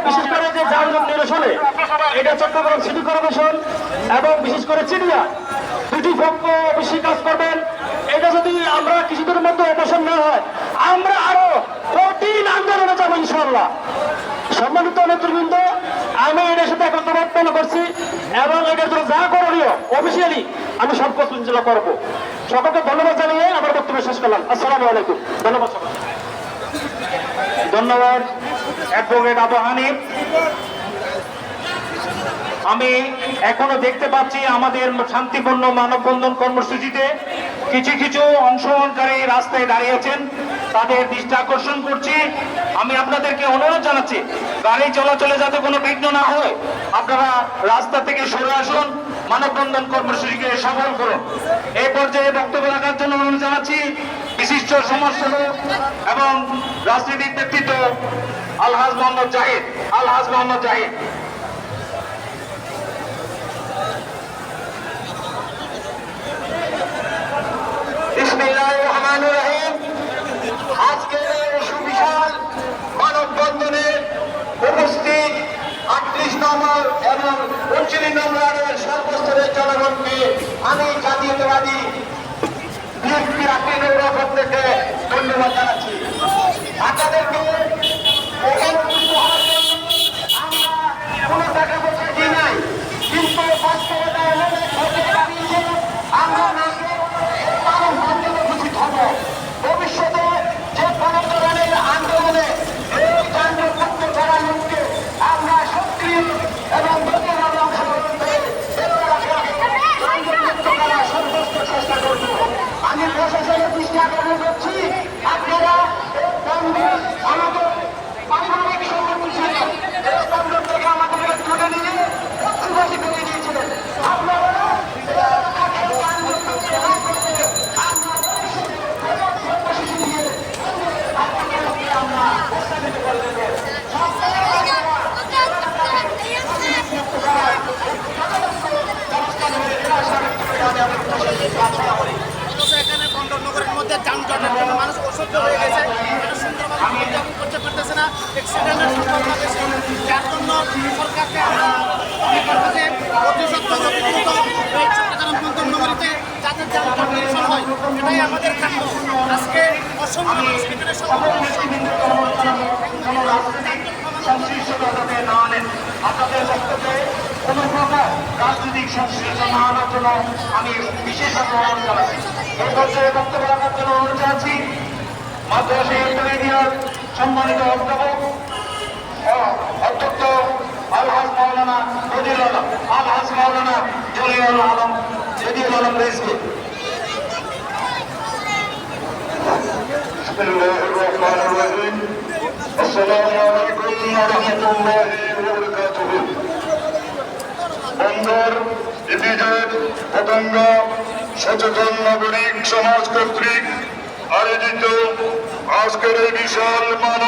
বিশেষ করে যে যানজট নিরসনে এটা চট্টগ্রাম সিটি কর্পোরেশন এবং বিশেষ করে চিড়িয়া দুটি পক্ষ বেশি কাজ করবেন। এটা যদি আমরা কিছুদিনের মধ্যে অবসান না হয় আমরা আরো কঠিন আন্দোলনে যাবো ইনশাআল্লাহ। সম্মানিত নেতৃবৃন্দ, আমি এটার সাথে একত্রবাদ করছি এবং এটার জন্য যা করণীয় অফিসিয়ালি আমি সব পরিচালনা করবো। সকলকে ধন্যবাদ জানিয়ে আমার বক্তব্য শেষ করলাম। আসসালামু আলাইকুম। ধন্যবাদ। ধন্যবাদ অ্যাডভোকেট আবু হানিফ। আমি এখনো দেখতে পাচ্ছি আমাদের শান্তিপূর্ণ মানববন্ধন কর্মসূচিতে কিছু কিছু অংশগ্রহণকারী রাস্তায় দাঁড়িয়েছেন, তাদের দৃষ্টি আকর্ষণ করছি। আমি আপনাদেরকে অনুরোধ জানাচ্ছি গাড়ি চলাচলে যাতে কোনো বিঘ্ন না হয়, আপনারা রাস্তা থেকে সরে আসুন, মানববন্ধন কর্মসূচিকে সফল করুন। এই পর্যায়ে বক্তব্য রাখার জন্য অনুরোধ জানাচ্ছি বিশিষ্ট সমাজসেবক এবং রাজনৈতিক ব্যক্তিত্ব আলহাজ মোহাম্মদ জাহিদ। বিসমিল্লাহির রহমানির রহিম। আজকের এই সুবিশাল মানববন্ধনে উপস্থিত 38 নম্বর এবং 29 নম্বরের সর্বস্তরের জনগণকে আমি জাতীয়তাবাদী বিএনপি আকিদের পক্ষ থেকে ধন্যবাদ জানাচ্ছি। আপনাদেরকে কোনো টাকা পয়সা দিই নাই, কিন্তু বাস্তবতা আমরা উচিত হব। ভবিষ্যতে যে কোনো ধরনের আন্দোলনে এই যানজট করার লোককে আমরা সক্রিয় এবং গভীরভাবে অংশগ্রহণ করে সর্বোচ্চ চেষ্টা করব। আমি প্রশাসনের দৃষ্টি আকর্ষণ করছি, আপনারা আমাদের পারিবারিক সম্পর্ক ছিল এই যানজট থেকে আমাদেরকে তুলে নিয়ে পক্ষবাসী করে দিয়েছিলেন। আপনারা এখানে বন্দরনগরের মধ্যে যানজটের জন্য মানুষ অসহ্য হয়ে গেছে, সুন্দরভাবে উদযাপন করতে পারতেছে না, অ্যাক্সিডেন্টের সম্ভাবনা বেশি। যার জন্য সরকারকে আমরা অতি সত্ত্বর এই চট্টগ্রাম বন্দরনগরীতে যাতে যানজট নিরসন হয় এটাই আমাদের কাম্য। আজকে অসংখ্য মানুষ এখানে আপনাদের বক্তব্যে কোন প্রকার রাজনৈতিক সংশ্লিষ্ট না আনার জন্য আমি বিশেষভাবে অনুরোধ জানাচ্ছি। এই পর্যায়ে বক্তব্য রাখার জন্য অনুরোধ জানাচ্ছি মাদ্রাসা ইন্টারমিডিয়েট সম্মানিত অধ্যাপক অধ্যক্ষ আলহাজ মাওলানা জলিউল আলম রেজভী। বিসমিল্লাহির রহমানির রহিম। আসসালামু আলাইকুম ওয়া রাহমাতুল্লাহি ওয়া বারাকাতুহু। বন্দর ইপিজেড পতঙ্গা সচেতন নাগরিক সমাজ কর্তৃক আয়োজিত আজকের এই বিশাল